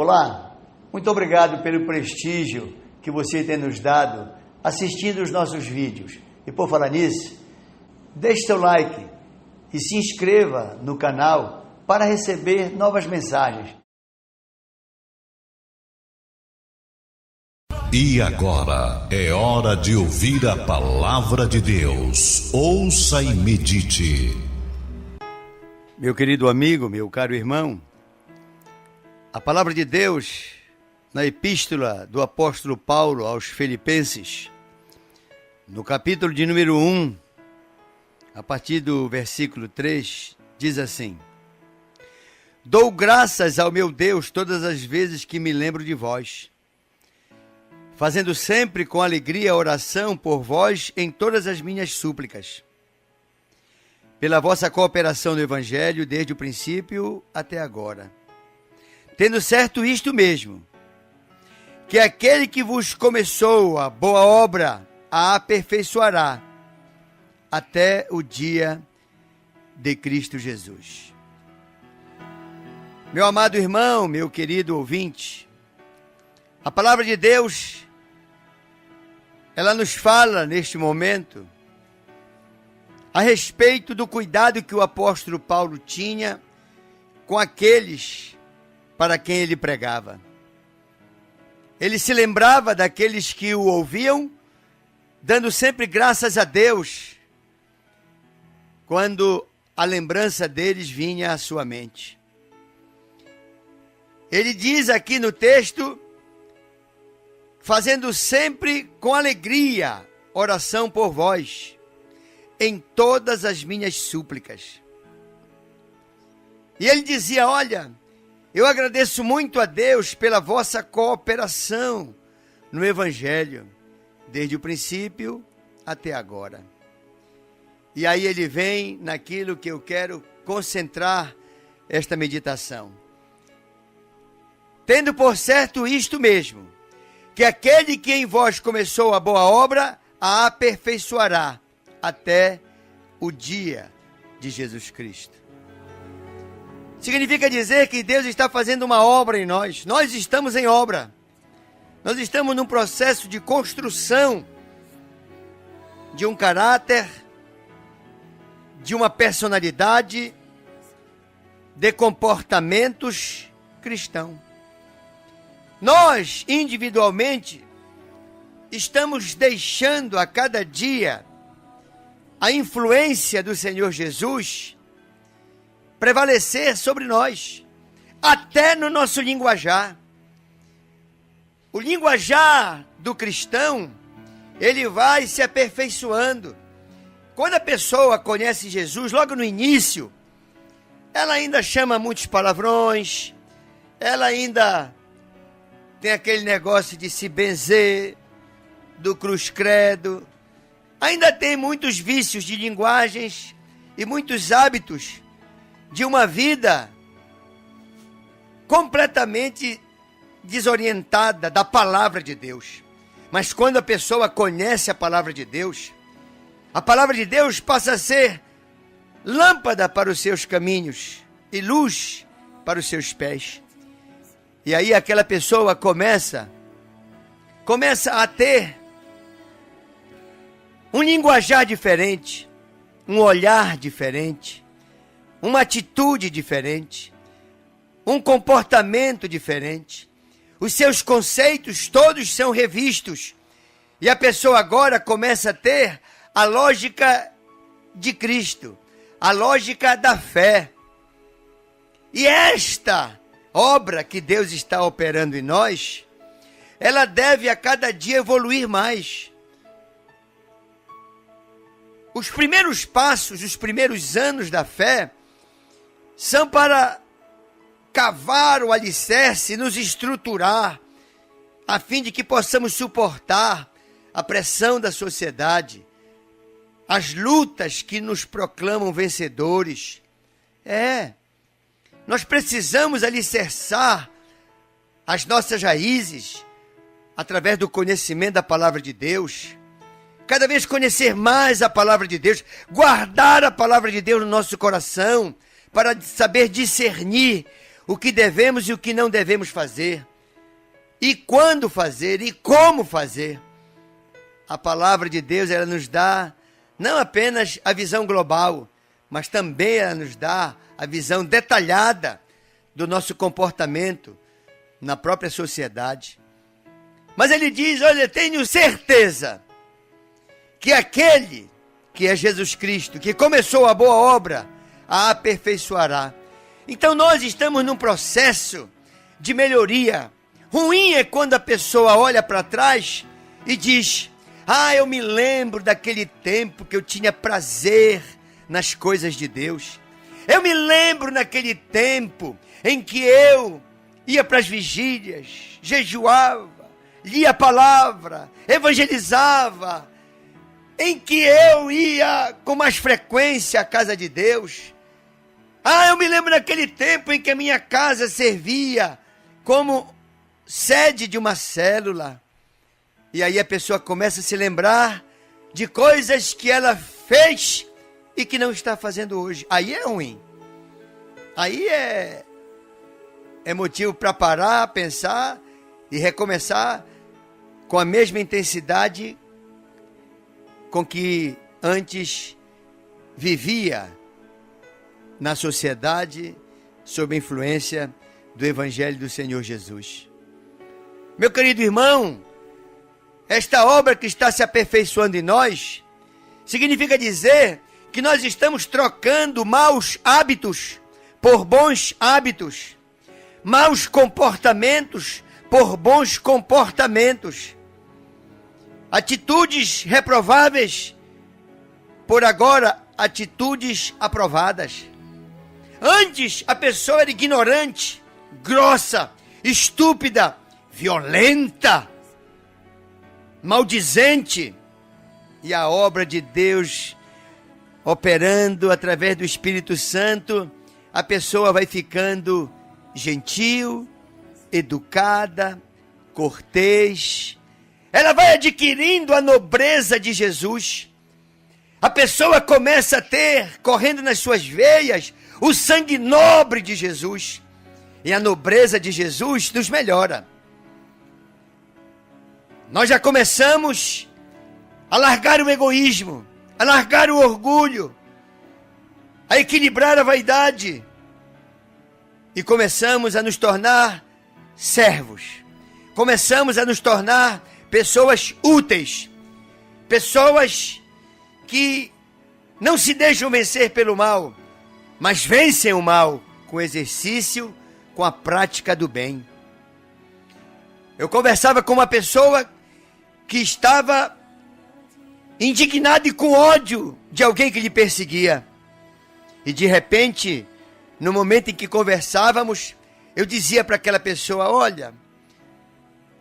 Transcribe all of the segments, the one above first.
Olá, muito obrigado pelo prestígio que você tem nos dado assistindo os nossos vídeos. E por falar nisso, deixe seu like e se inscreva no canal para receber novas mensagens. E agora é hora de ouvir a palavra de Deus. Ouça e medite. Meu querido amigo, meu caro irmão, a palavra de Deus na epístola do apóstolo Paulo aos Filipenses, no capítulo de número 1, a partir do versículo 3, diz assim: Dou graças ao meu Deus todas as vezes que me lembro de vós, fazendo sempre com alegria a oração por vós em todas as minhas súplicas, pela vossa cooperação no Evangelho desde o princípio até agora, tendo certo isto mesmo, que aquele que vos começou a boa obra a aperfeiçoará até o dia de Cristo Jesus. Meu amado irmão, meu querido ouvinte, a palavra de Deus, ela nos fala neste momento a respeito do cuidado que o apóstolo Paulo tinha com aqueles para quem ele pregava. Ele se lembrava daqueles que o ouviam, dando sempre graças a Deus, quando a lembrança deles vinha à sua mente. Ele diz aqui no texto, fazendo sempre com alegria oração por vós, em todas as minhas súplicas. E ele dizia, olha, eu agradeço muito a Deus pela vossa cooperação no Evangelho, desde o princípio até agora. E aí ele vem naquilo que eu quero concentrar esta meditação. Tendo por certo isto mesmo, que aquele que em vós começou a boa obra, a aperfeiçoará até o dia de Jesus Cristo. Significa dizer que Deus está fazendo uma obra em nós. Nós estamos em obra. Nós estamos num processo de construção de um caráter, de uma personalidade, de comportamentos cristãos. Nós, individualmente, estamos deixando a cada dia a influência do Senhor Jesus prevalecer sobre nós, até no nosso linguajar. O linguajar do cristão, ele vai se aperfeiçoando. Quando a pessoa conhece Jesus, logo no início, ela ainda chama muitos palavrões, ela ainda tem aquele negócio de se benzer, do cruz credo, ainda tem muitos vícios de linguagens e muitos hábitos de uma vida completamente desorientada da palavra de Deus. Mas quando a pessoa conhece a palavra de Deus passa a ser lâmpada para os seus caminhos e luz para os seus pés. E aí aquela pessoa começa a ter um linguajar diferente, um olhar diferente, uma atitude diferente, um comportamento diferente. Os seus conceitos todos são revistos. E a pessoa agora começa a ter a lógica de Cristo, a lógica da fé. E esta obra que Deus está operando em nós, ela deve a cada dia evoluir mais. Os primeiros passos, os primeiros anos da fé, são para cavar o alicerce, nos estruturar, a fim de que possamos suportar a pressão da sociedade, as lutas que nos proclamam vencedores. Nós precisamos alicerçar as nossas raízes através do conhecimento da palavra de Deus. Cada vez conhecer mais a palavra de Deus, guardar a palavra de Deus no nosso coração, para saber discernir o que devemos e o que não devemos fazer, e quando fazer e como fazer. A palavra de Deus, ela nos dá não apenas a visão global, mas também ela nos dá a visão detalhada do nosso comportamento na própria sociedade. Mas ele diz, olha, tenho certeza que aquele que é Jesus Cristo, que começou a boa obra, a aperfeiçoará. Então nós estamos num processo de melhoria. Ruim é quando a pessoa olha para trás e diz, eu me lembro daquele tempo que eu tinha prazer nas coisas de Deus. Eu me lembro naquele tempo em que eu ia para as vigílias, jejuava, lia a palavra, evangelizava, em que eu ia com mais frequência à casa de Deus. Eu me lembro daquele tempo em que a minha casa servia como sede de uma célula. E aí a pessoa começa a se lembrar de coisas que ela fez e que não está fazendo hoje. Aí é ruim. Aí é motivo para parar, pensar e recomeçar com a mesma intensidade com que antes vivia na sociedade sob a influência do Evangelho do Senhor Jesus. Meu querido irmão, esta obra que está se aperfeiçoando em nós significa dizer que nós estamos trocando maus hábitos por bons hábitos, maus comportamentos por bons comportamentos, atitudes reprováveis por agora atitudes aprovadas. Antes a pessoa era ignorante, grossa, estúpida, violenta, maldizente, e a obra de Deus operando através do Espírito Santo, a pessoa vai ficando gentil, educada, cortês, ela vai adquirindo a nobreza de Jesus. A pessoa começa a ter, correndo nas suas veias, o sangue nobre de Jesus. E a nobreza de Jesus nos melhora. Nós já começamos a largar o egoísmo, a largar o orgulho, a equilibrar a vaidade. E começamos a nos tornar servos. Começamos a nos tornar pessoas úteis. Pessoas que não se deixam vencer pelo mal, mas vencem o mal com o exercício, com a prática do bem. Eu conversava com uma pessoa que estava indignada e com ódio de alguém que lhe perseguia. E de repente, no momento em que conversávamos, eu dizia para aquela pessoa, olha,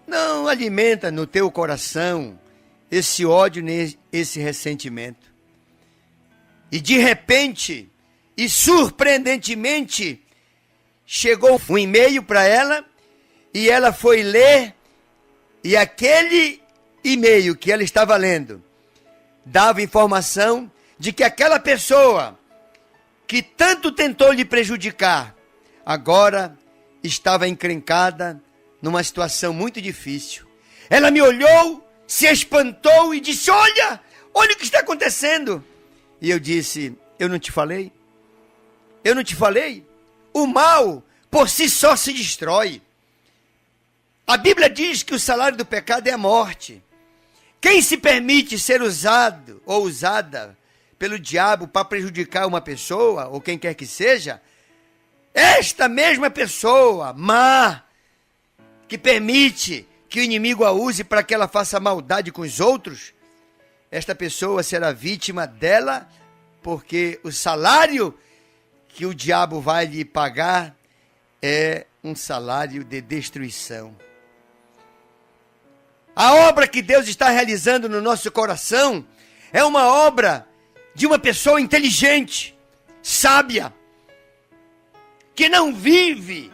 não alimenta no teu coração esse ódio, esse ressentimento. E de repente, e surpreendentemente, chegou um e-mail para ela, e ela foi ler, e aquele e-mail que ela estava lendo, dava informação de que aquela pessoa, que tanto tentou lhe prejudicar, agora estava encrencada numa situação muito difícil. Ela me olhou, se espantou e disse, olha o que está acontecendo. E eu disse, eu não te falei? Eu não te falei? O mal, por si só, se destrói. A Bíblia diz que o salário do pecado é a morte. Quem se permite ser usado ou usada pelo diabo para prejudicar uma pessoa, ou quem quer que seja, esta mesma pessoa má, que permite que o inimigo a use para que ela faça maldade com os outros, esta pessoa será vítima dela, porque o salário que o diabo vai lhe pagar é um salário de destruição. A obra que Deus está realizando no nosso coração é uma obra de uma pessoa inteligente, sábia, que não vive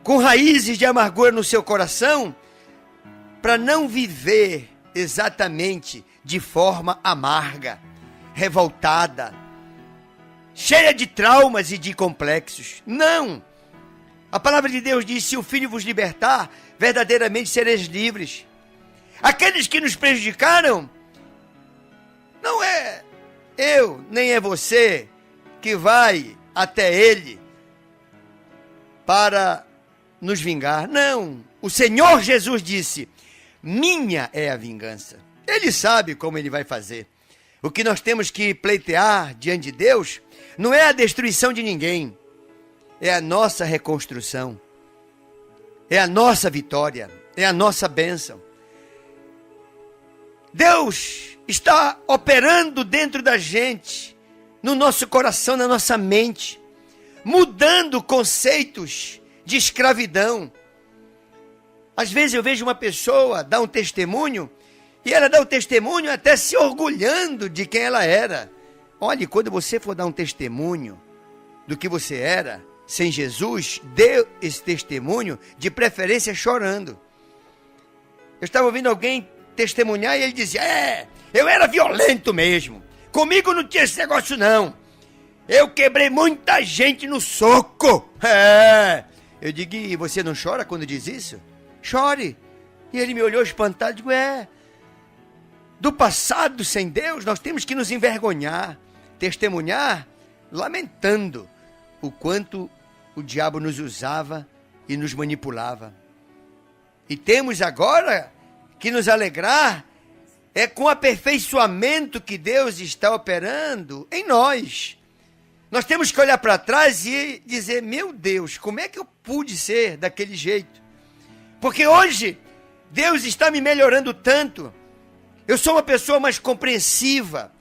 com raízes de amargura no seu coração, para não viver exatamente de forma amarga, revoltada, cheia de traumas e de complexos. Não! A palavra de Deus diz: se o Filho vos libertar, verdadeiramente sereis livres. Aqueles que nos prejudicaram, não é eu, nem é você que vai até Ele para nos vingar. Não, o Senhor Jesus disse: minha é a vingança. Ele sabe como Ele vai fazer. O que nós temos que pleitear diante de Deus não é a destruição de ninguém, é a nossa reconstrução, é a nossa vitória, é a nossa bênção. Deus está operando dentro da gente, no nosso coração, na nossa mente, mudando conceitos de escravidão. Às vezes eu vejo uma pessoa dar um testemunho, e ela dá o testemunho até se orgulhando de quem ela era. Olhe, quando você for dar um testemunho do que você era, sem Jesus, dê esse testemunho, de preferência chorando. Eu estava ouvindo alguém testemunhar e ele dizia: eu era violento mesmo. Comigo não tinha esse negócio não. Eu quebrei muita gente no soco. Eu digo: e você não chora quando diz isso? Chore. E ele me olhou espantado e digo: do passado sem Deus nós temos que nos envergonhar, testemunhar, lamentando o quanto o diabo nos usava e nos manipulava. E temos agora que nos alegrar com o aperfeiçoamento que Deus está operando em nós. Nós temos que olhar para trás e dizer: meu Deus, como é que eu pude ser daquele jeito? Porque hoje Deus está me melhorando tanto. Eu sou uma pessoa mais compreensiva,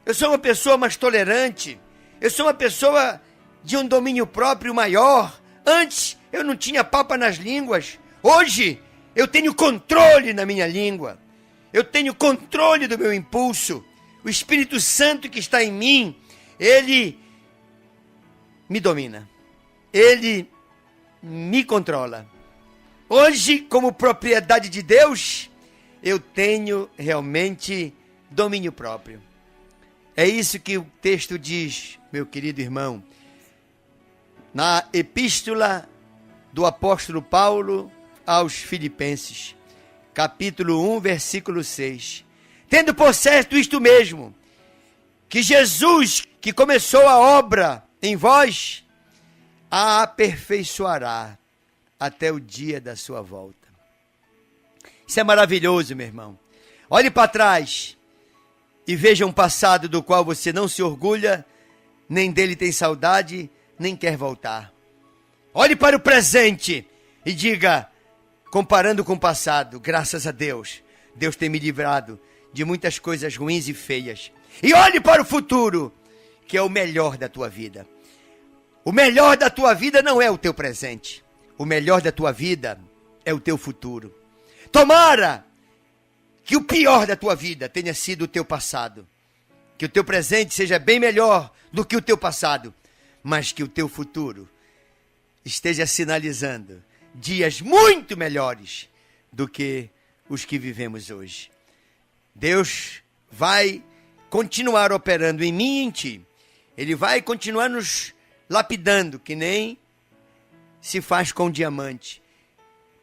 eu sou uma pessoa mais tolerante, eu sou uma pessoa de um domínio próprio maior. Antes eu não tinha papa nas línguas, hoje eu tenho controle na minha língua, eu tenho controle do meu impulso. O Espírito Santo que está em mim, ele me domina, ele me controla. Hoje, como propriedade de Deus, eu tenho realmente domínio próprio. É isso que o texto diz, meu querido irmão, na epístola do apóstolo Paulo aos Filipenses, capítulo 1, versículo 6. Tendo por certo isto mesmo, que Jesus, que começou a obra em vós, a aperfeiçoará até o dia da sua volta. Isso é maravilhoso, meu irmão. Olhe para trás e veja um passado do qual você não se orgulha, nem dele tem saudade, nem quer voltar. Olhe para o presente e diga, comparando com o passado: graças a Deus, Deus tem me livrado de muitas coisas ruins e feias. E olhe para o futuro, que é o melhor da tua vida. O melhor da tua vida não é o teu presente. O melhor da tua vida é o teu futuro. Tomara que o pior da tua vida tenha sido o teu passado. Que o teu presente seja bem melhor do que o teu passado. Mas que o teu futuro esteja sinalizando dias muito melhores do que os que vivemos hoje. Deus vai continuar operando em mim e em ti. Ele vai continuar nos lapidando, que nem se faz com diamante,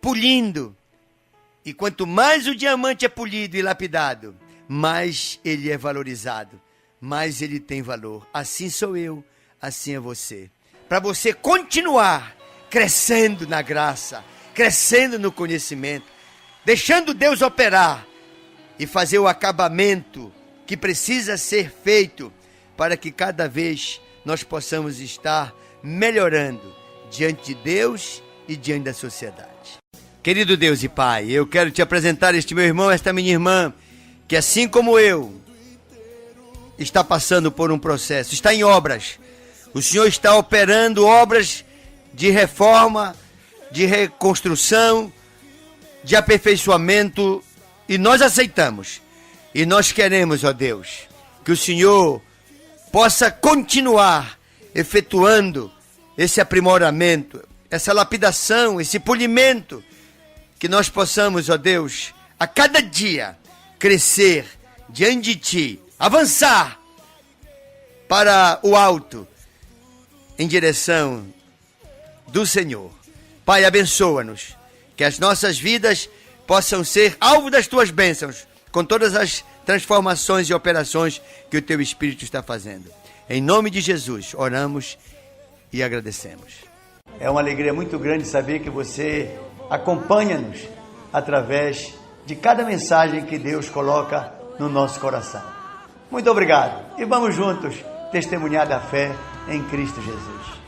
polindo. E quanto mais o diamante é polido e lapidado, mais ele é valorizado, mais ele tem valor. Assim sou eu, assim é você. Para você continuar crescendo na graça, crescendo no conhecimento, deixando Deus operar e fazer o acabamento que precisa ser feito para que cada vez nós possamos estar melhorando diante de Deus e diante da sociedade. Querido Deus e Pai, eu quero te apresentar este meu irmão, esta minha irmã, que assim como eu, está passando por um processo, está em obras. O Senhor está operando obras de reforma, de reconstrução, de aperfeiçoamento, e nós aceitamos. E nós queremos, ó Deus, que o Senhor possa continuar efetuando esse aprimoramento, essa lapidação, esse polimento, que nós possamos, ó Deus, a cada dia crescer diante de Ti, avançar para o alto, em direção do Senhor. Pai, abençoa-nos, que as nossas vidas possam ser alvo das tuas bênçãos, com todas as transformações e operações que o teu Espírito está fazendo. Em nome de Jesus, oramos e agradecemos. É uma alegria muito grande saber que você acompanha-nos através de cada mensagem que Deus coloca no nosso coração. Muito obrigado e vamos juntos testemunhar da fé em Cristo Jesus.